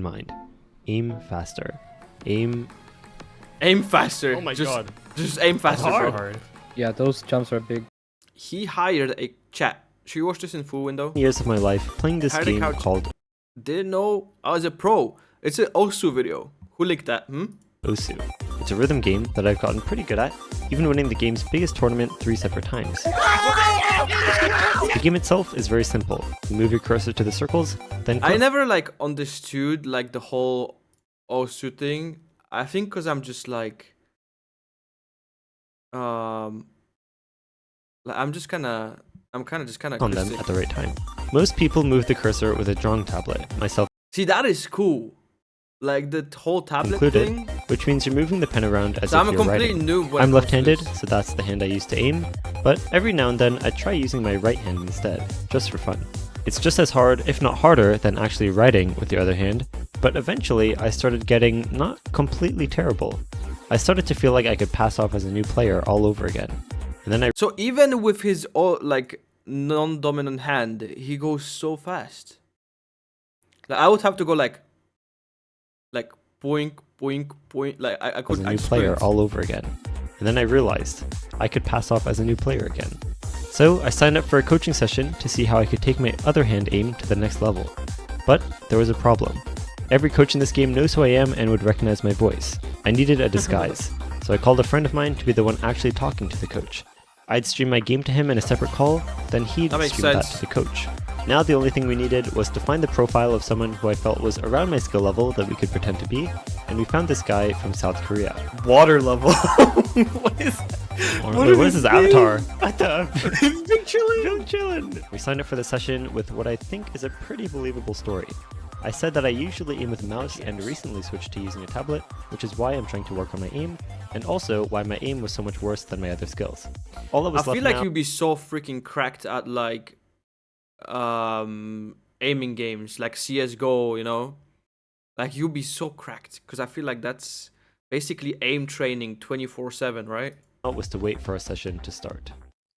mind. Aim faster. Aim faster. Oh my god. Just aim faster, bro. Hard. Yeah, those jumps are big. He hired a chat. Should you watch this in full window? years of my life playing this Hired a game couch. called Didn't know I was a pro. It's an OSU video. Who linked that? OSU. It's a rhythm game that I've gotten pretty good at, even winning the game's biggest tournament 3 separate times. The game itself is very simple. You move your cursor to the circles, then I never like understood like the whole OSU thing. I think because I'm just like I'm kind of on them at the right time. Most people move the cursor with a drawing tablet, myself See, that is cool. Like the whole tablet included, thing. which means you're moving the pen around as So if I'm a you're complete writing. noob when I'm it comes to left-handed, this. so that's the hand I use to aim, but every now and then I try using my right hand instead, just for fun. It's just as hard, if not harder, than actually writing with the other hand, but eventually I started getting not completely terrible. I started to feel like I could pass off as a new player all over again. And then I So even with his like non-dominant hand, he goes so fast. Like I would have to go like boink, boink, boink. Like I was could a new player sprint. all over again. And then I realized I could pass off as a new player again. So I signed up for a coaching session to see how I could take my other hand aim to the next level. But there was a problem. Every coach in this game knows who I am and would recognize my voice. I needed a disguise, so I called a friend of mine to be the one actually talking to the coach. I'd stream my game to him in a separate call, then he'd That makes stream that sense. to the coach. Now the only thing we needed was to find the profile of someone who I felt was around my skill level that we could pretend to be, and we found this guy from South Korea. Water level. What is that? What is his avatar? Been chilling. Chillin'. We signed up for the session with what I think is a pretty believable story. I said that I usually aim with a mouse and recently switched to using a tablet, which is why I'm trying to work on my aim, and also why my aim was so much worse than my other skills. All that I was feel left like now you'd be so freaking cracked at like aiming games like CS:GO, you know? Like you'd be so cracked because I feel like that's basically aim training 24/7, right? was to wait for a session to start.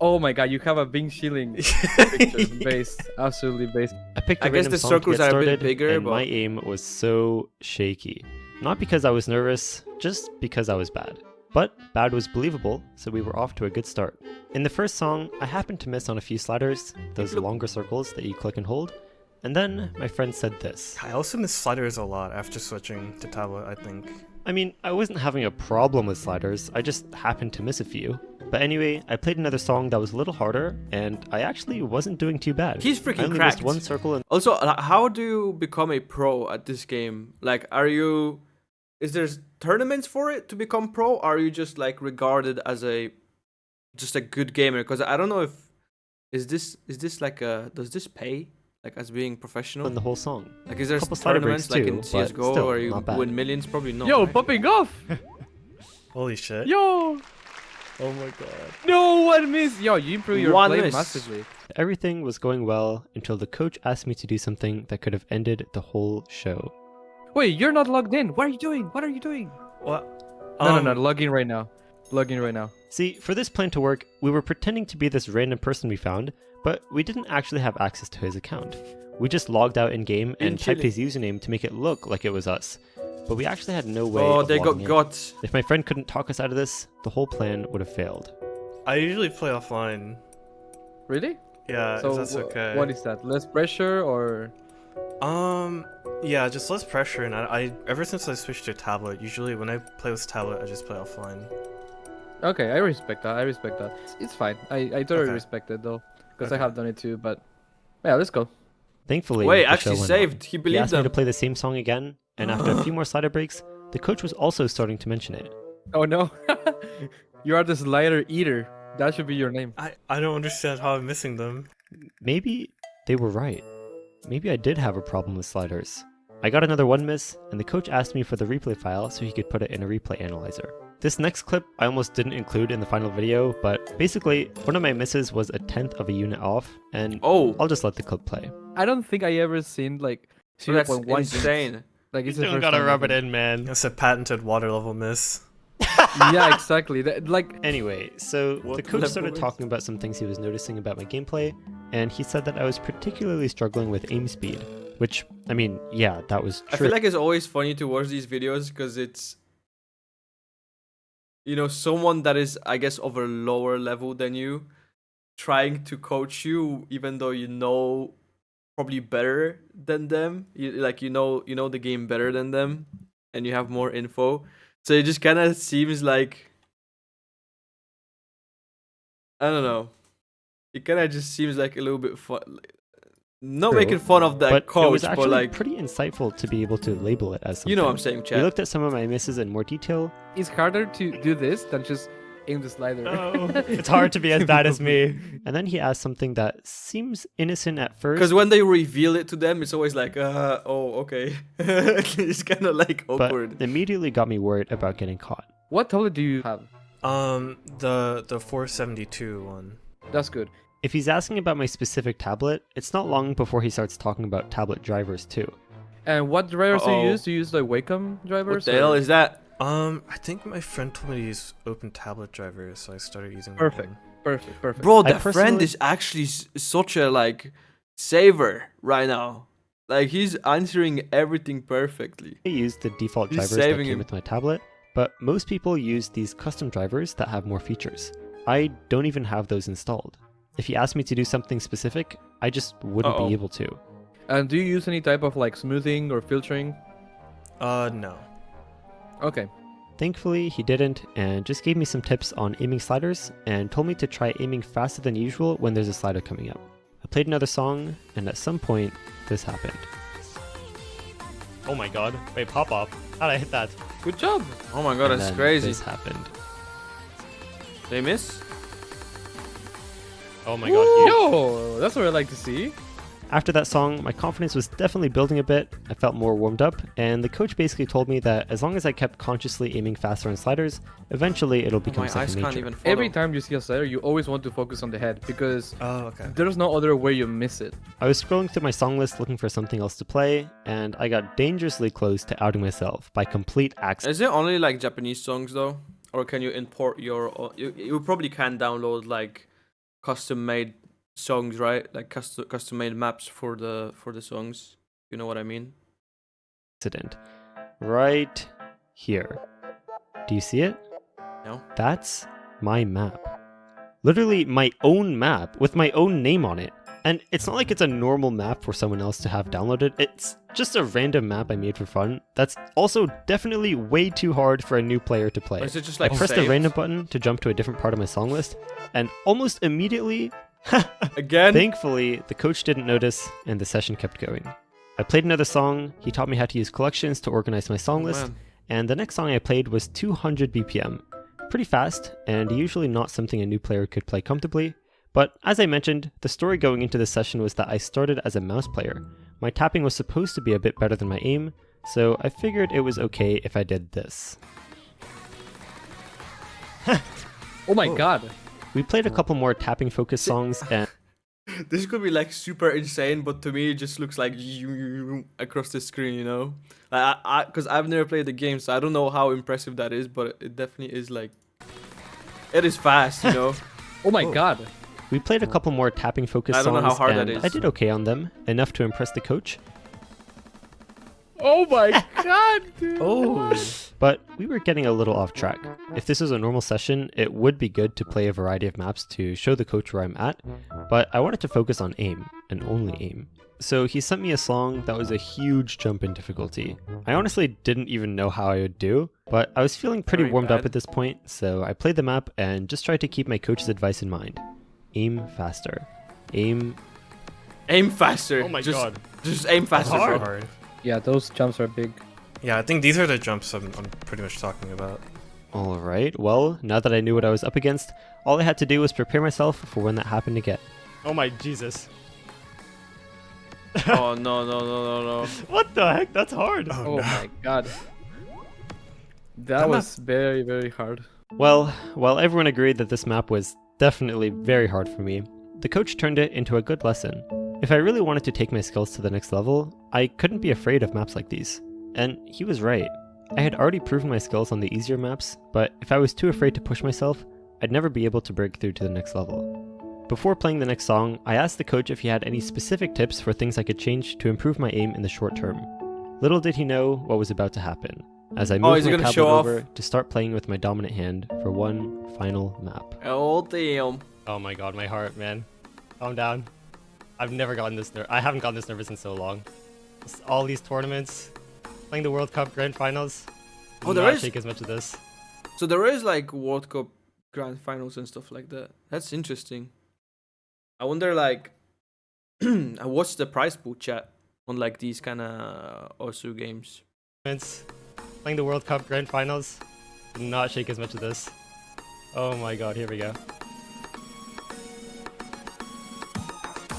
Oh my god, you have a Bing Shilling picture based. Absolutely based. I picked a I guess random the song to circles get are a bit started, bigger, and but- my aim was so shaky. Not because I was nervous, just because I was bad. But bad was believable, so we were off to a good start. In the first song, I happened to miss on a few sliders, those longer circles that you click and hold, and then my friend said this. I also miss sliders a lot after switching to tablet, I think. I mean, I wasn't having a problem with sliders, I just happened to miss a few. But anyway, I played another song that was a little harder, and I actually wasn't doing too bad. He's I freaking only cracked. missed one circle and Also, how do you become a pro at this game? Like, is there tournaments for it to become pro? Or are you just like regarded as just a good gamer? Because I don't know if is this like does this pay like as being professional? the whole song. Like, is there couple slider tournaments breaks like in too, but CS:GO still, where you not bad. win millions? Probably not. Yo, right? popping off! Holy shit. Yo! Oh my god. No one miss! Yo, you improve your One play miss. massively. Everything was going well until the coach asked me to do something that could have ended the whole show. Wait, you're not logged in. What are you doing? What are you doing? What? No, log in right now. Log in right now. See, for this plan to work, we were pretending to be this random person we found, but we didn't actually have access to his account. We just logged out in-game and typed his username to make it look like it was us. But we actually had no way Oh, of they got logging in. got. If my friend couldn't talk us out of this, the whole plan would have failed. I usually play offline. Really? Yeah, So if that's okay. what is that? Less pressure or? Yeah, just less pressure. And I ever since I switched to tablet, usually when I play with tablet, I just play offline. Okay, I respect that. I respect that. It's fine. I totally Okay. respect it though, because I Okay. have done it too. But yeah, let's go. Thankfully, Wait, the actually show went saved. on. He He believed asked me to them. play the same song again, and after a few more slider breaks, the coach was also starting to mention it. Oh no, you are the slider eater. That should be your name. I don't understand how I'm missing them. Maybe they were right. Maybe I did have a problem with sliders. I got another one miss, and the coach asked me for the replay file so he could put it in a replay analyzer. This next clip I almost didn't include in the final video, but basically, one of my misses was a 1/10 of a unit off, and Oh, I'll just let the clip play. I don't think I ever seen like so that's 0.1. insane. Like it's the first time ever. in, man. That's a patented water level miss. Yeah, exactly. Like Anyway, so What the coach level started is- talking about some things he was noticing about my gameplay, and he said that I was particularly struggling with aim speed, Which, I mean, yeah, that was I true. feel like it's always funny to watch these videos because it's, you know, someone that is, I guess, of a lower level than you trying to coach you, even though you know probably better than them. You know the game better than them, and you have more info. So it just kind of seems like, I don't know. It kind of just seems like a little bit fun. Not True. making fun of that But coach, it was actually but like, pretty insightful to be able to label it as something. you know what I'm saying, We chat. looked at some of my misses in more detail. It's harder to do this than just aim the slider. It's hard to be as bad as me. And then he asked something that seems innocent at first, Because when they reveal it to them, it's always like, oh, okay. It's kind of like but awkward. immediately got me worried about getting caught. What tablet do you have? The 472 one. That's good. If he's asking about my specific tablet, it's not long before he starts talking about tablet drivers too. And what drivers do you Uh-oh. use? Do you use like Wacom drivers? What the hell or- is that? I think my friend told me to use open tablet drivers, so I started using that Perfect. one. Perfect. Bro, I that friend personally- is actually such a like saver right now. Like he's answering everything perfectly. I used the default He's drivers that saving came him. with my tablet, but most people use these custom drivers that have more features. I don't even have those installed. If he asked me to do something specific, I just wouldn't Uh-oh. be able to. And do you use any type of like smoothing or filtering? No. Okay. Thankfully, he didn't, and just gave me some tips on aiming sliders, and told me to try aiming faster than usual when there's a slider coming up. I played another song, and at some point, this happened. Oh my god, wait, pop off. How'd I hit that? Good job. Oh my god, And that's then crazy. This happened. They miss? Oh my god, huge. Yo, that's what I like to see. After that song, my confidence was definitely building a bit, I felt more warmed up, and the coach basically told me that as long as I kept consciously aiming faster on sliders, eventually it'll become My eyes second can't nature. even follow. Every time you see a slider, you always want to focus on the head because Oh, okay. there's no other way you miss it. I was scrolling through my song list looking for something else to play, and I got dangerously close to outing myself by complete accident. Is it only like Japanese songs though? Or can you import your own? You probably can download like custom made songs, right? Like custom made maps for the songs. You know what I mean? Right here. Do you see it? No. That's my map. Literally my own map with my own name on it. And it's not like it's a normal map for someone else to have downloaded. It's just a random map I made for fun. That's also definitely way too hard for a new player to play. Or is it just I like pressed saved? the random button to jump to a different part of my song list, and almost immediately, Again? thankfully, the coach didn't notice and the session kept going. I played another song, he taught me how to use collections to organize my song list, Man. and the next song I played was 200 BPM. Pretty fast, and usually not something a new player could play comfortably, but as I mentioned, the story going into this session was that I started as a mouse player. My tapping was supposed to be a bit better than my aim, so I figured it was okay if I did this. Oh my god. We played a couple more tapping focused songs, and This could be like super insane, but to me it just looks like across the screen, you know? Like because I've never played the game, so I don't know how impressive that is, but it definitely is like it is fast, you know? Oh my god. we played a couple more tapping focused I songs, don't know how hard that and is. I did okay on them, enough to impress the coach, Oh my god, dude. Oh. but we were getting a little off track. If this was a normal session, it would be good to play a variety of maps to show the coach where I'm at, but I wanted to focus on aim, and only aim. So he sent me a song that was a huge jump in difficulty. I honestly didn't even know how I would do, but I was feeling pretty Very warmed up bad. at this point, so I played the map and just tried to keep my coach's advice in mind. Aim faster. Aim. Aim faster. Oh my just, god. Just aim faster, That's bro. hard. Yeah, those jumps are big. Yeah, I think these are the jumps I'm pretty much talking about. Alright, well, now that I knew what I was up against, all I had to do was prepare myself for when that happened again. Oh my Jesus. Oh no. What the heck? That's hard. Oh my god. That was very, very hard. Well, while everyone agreed that this map was definitely very hard for me, the coach turned it into a good lesson. If I really wanted to take my skills to the next level, I couldn't be afraid of maps like these. And he was right. I had already proven my skills on the easier maps, but if I was too afraid to push myself, I'd never be able to break through to the next level. Before playing the next song, I asked the coach if he had any specific tips for things I could change to improve my aim in the short term. Little did he know what was about to happen, as I moved my tablet over to start playing with my dominant hand for one final map. Oh damn. Oh my god, my heart, man. Calm down. I've never gotten this I haven't gotten this nervous in so long. All these tournaments, playing the World Cup Grand Finals. Oh, there is. Shake as much of this. So there is like World Cup Grand Finals and stuff like that. That's interesting. I wonder, like, what's the prize pool, chat, on like these kind of OSU games? Playing the World Cup Grand Finals. Did not shake as much of this. Oh my god, here we go.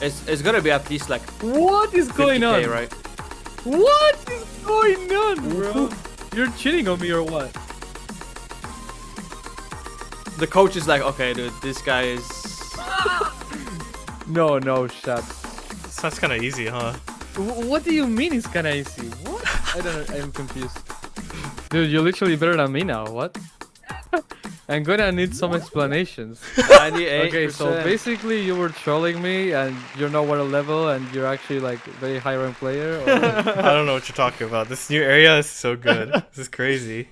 It's gotta be at least like What is going 50K, on? right? What is going on, bro? You're cheating on me or what? The coach is like, okay, dude, this guy is. No, shut. So that's kind of easy, huh? What do you mean it's kinda easy? What? I don't know, I'm confused. Dude, you're literally better than me now, what? I'm gonna need some explanations. 98%. Okay, so basically you were trolling me and you're not water level and you're actually like very high rank player? Or... I don't know what you're talking about. This new area is so good. This is crazy.